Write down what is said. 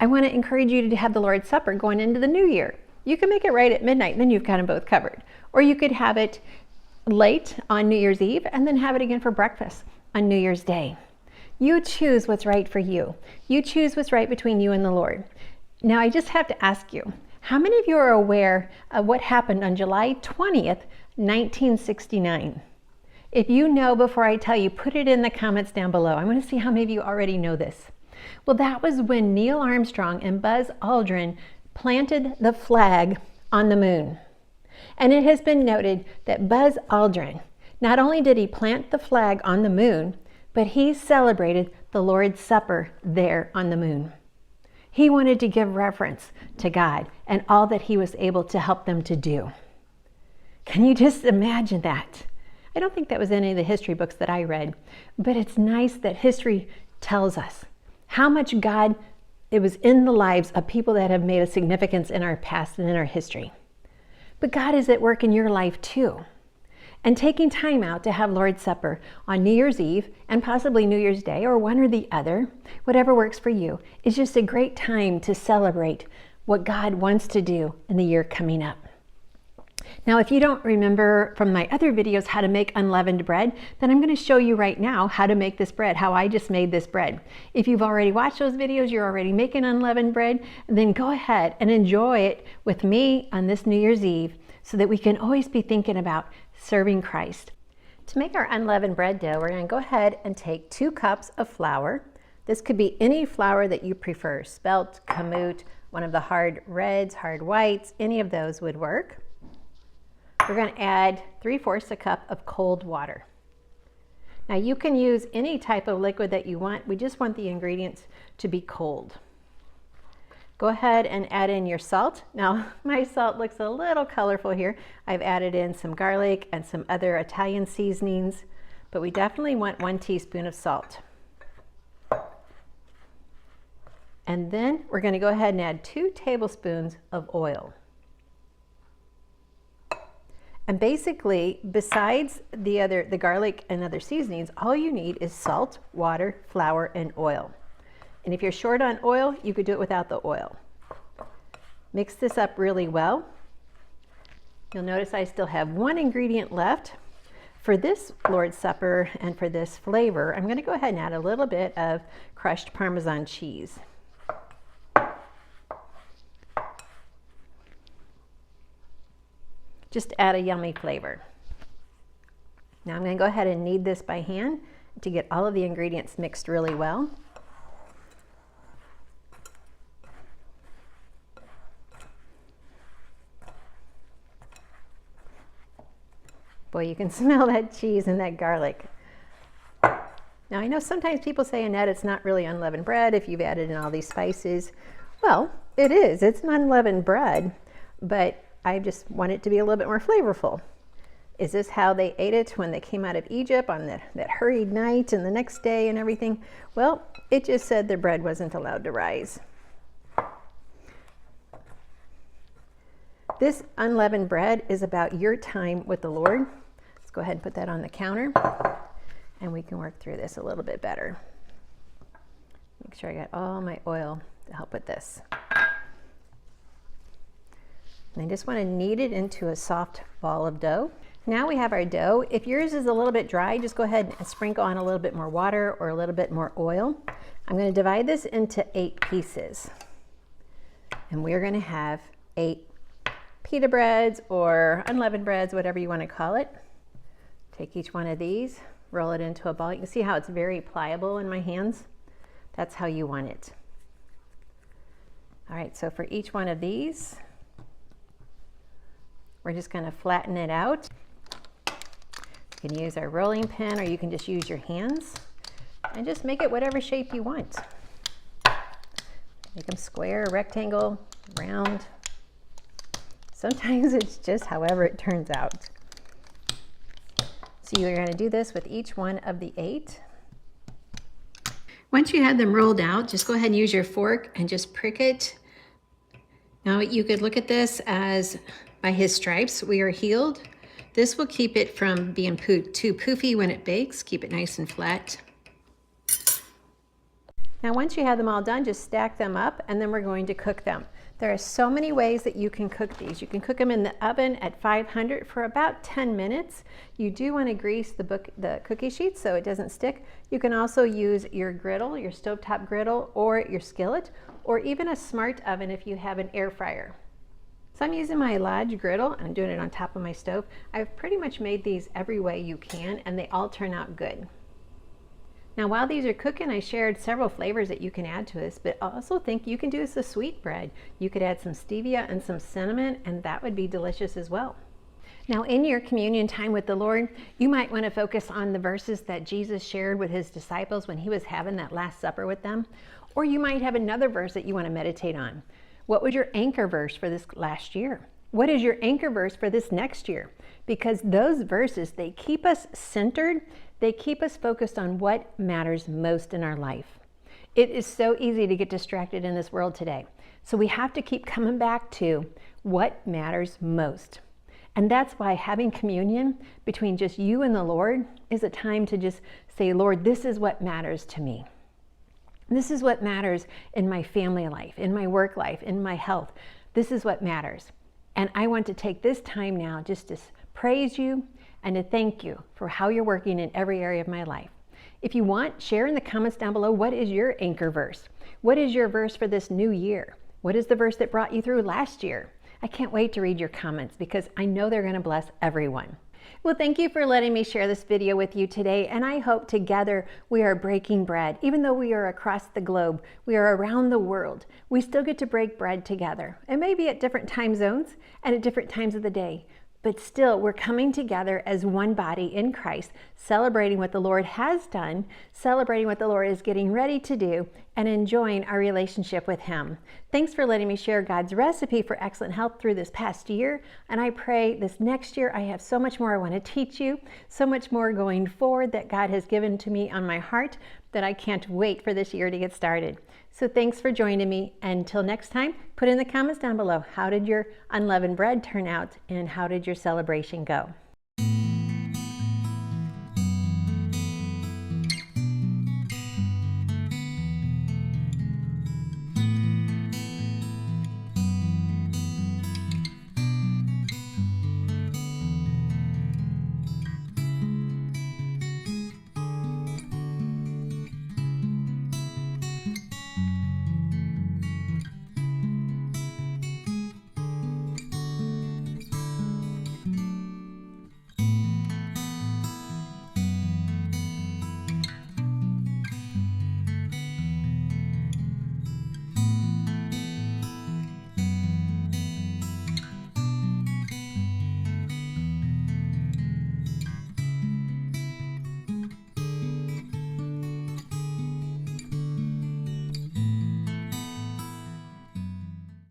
I want to encourage you to have the Lord's Supper going into the new year. You can make it right at midnight, then you've got them both covered. Or you could have it late on New Year's Eve and then have it again for breakfast on New Year's Day. You choose what's right for you. You choose what's right between you and the Lord. Now, I just have to ask you, how many of you are aware of what happened on July 20th, 1969? If you know before I tell you, put it in the comments down below. I want to see how many of you already know this. Well, that was when Neil Armstrong and Buzz Aldrin planted the flag on the moon. And it has been noted that Buzz Aldrin, not only did he plant the flag on the moon, but he celebrated the Lord's Supper there on the moon. He wanted to give reverence to God and all that he was able to help them to do. Can you just imagine that? I don't think that was in any of the history books that I read, but it's nice that history tells us how much God, it was in the lives of people that have made a significance in our past and in our history. But God is at work in your life too. And taking time out to have Lord's Supper on New Year's Eve and possibly New Year's Day or one or the other, whatever works for you, is just a great time to celebrate what God wants to do in the year coming up. Now, if you don't remember from my other videos how to make unleavened bread, then I'm going to show you right now how to make this bread, how I just made this bread. If you've already watched those videos, you're already making unleavened bread, then go ahead and enjoy it with me on this New Year's Eve so that we can always be thinking about serving Christ. To make our unleavened bread dough, we're going to go ahead and take 2 cups of flour. This could be any flour that you prefer, spelt, kamut, one of the hard reds, hard whites, any of those would work. We're going to add 3/4 a cup of cold water. Now you can use any type of liquid that you want. We just want the ingredients to be cold. Go ahead and add in your salt. Now my salt looks a little colorful here. I've added in some garlic and some other Italian seasonings, but we definitely want 1 teaspoon of salt. And then we're going to go ahead and add 2 tablespoons of oil. And basically, besides the garlic and other seasonings, all you need is salt, water, flour, and oil. And if you're short on oil, you could do it without the oil. Mix this up really well. You'll notice I still have 1 ingredient left. For this Lord's Supper and for this flavor, I'm going to go ahead and add a little bit of crushed Parmesan cheese. Just to add a yummy flavor. Now I'm going to go ahead and knead this by hand to get all of the ingredients mixed really well. Boy, you can smell that cheese and that garlic. Now I know sometimes people say, Annette, it's not really unleavened bread if you've added in all these spices. Well, it is. It's an unleavened bread, but I just want it to be a little bit more flavorful. Is this how they ate it when they came out of Egypt on that hurried night and the next day and everything? Well, it just said the bread wasn't allowed to rise. This unleavened bread is about your time with the Lord. Let's go ahead and put that on the counter and we can work through this a little bit better. Make sure I got all my oil to help with this. And I just want to knead it into a soft ball of dough. Now we have our dough. If yours is a little bit dry, just go ahead and sprinkle on a little bit more water or a little bit more oil. I'm going to divide this into 8 pieces. And we're going to have 8 pita breads or unleavened breads, whatever you want to call it. Take each one of these, roll it into a ball. You can see how it's very pliable in my hands. That's how you want it. All right, so for each one of these, we're just going to flatten it out. You can use our rolling pin or you can just use your hands and just make it whatever shape you want. Make them square, rectangle, round. Sometimes it's just however it turns out. So you're going to do this with each one of the 8. Once you have them rolled out, just go ahead and use your fork and just prick it. Now you could look at this as by his stripes we are healed. This will keep it from being too poofy when it bakes. Keep it nice and flat. Now once you have them all done, just stack them up and then we're going to cook them. There are so many ways that you can cook these. You can cook them in the oven at 500 for about 10 minutes. You do want to grease the cookie sheet so it doesn't stick. You can also use your griddle, your stovetop griddle, or your skillet, or even a smart oven if you have an air fryer. So I'm using my Lodge griddle and I'm doing it on top of my stove. I've pretty much made these every way you can and they all turn out good. Now while these are cooking, I shared several flavors that you can add to this, but I also think you can do this with sweetbread. You could add some stevia and some cinnamon and that would be delicious as well. Now in your communion time with the Lord, you might want to focus on the verses that Jesus shared with his disciples when he was having that Last Supper with them. Or you might have another verse that you want to meditate on. What was your anchor verse for this last year? What is your anchor verse for this next year? Because those verses, they keep us centered. They keep us focused on what matters most in our life. It is so easy to get distracted in this world today. So we have to keep coming back to what matters most. And that's why having communion between just you and the Lord is a time to just say, Lord, this is what matters to me. This is what matters in my family life, in my work life, in my health. This is what matters. And I want to take this time now just to praise you and to thank you for how you're working in every area of my life. If you want, share in the comments down below, what is your anchor verse? What is your verse for this new year? What is the verse that brought you through last year? I can't wait to read your comments because I know they're going to bless everyone. Well, thank you for letting me share this video with you today, and I hope together we are breaking bread. Even though we are across the globe, we are around the world, we still get to break bread together. It may be at different time zones and at different times of the day, but still we're coming together as one body in Christ, celebrating what the Lord has done, celebrating what the Lord is getting ready to do, and enjoying our relationship with him. Thanks for letting me share God's recipe for excellent health through this past year, and I pray this next year I have so much more I want to teach you, so much more going forward that God has given to me on my heart that I can't wait for this year to get started. So thanks for joining me. Until next time, put in the comments down below, how did your unleavened bread turn out and how did your celebration go?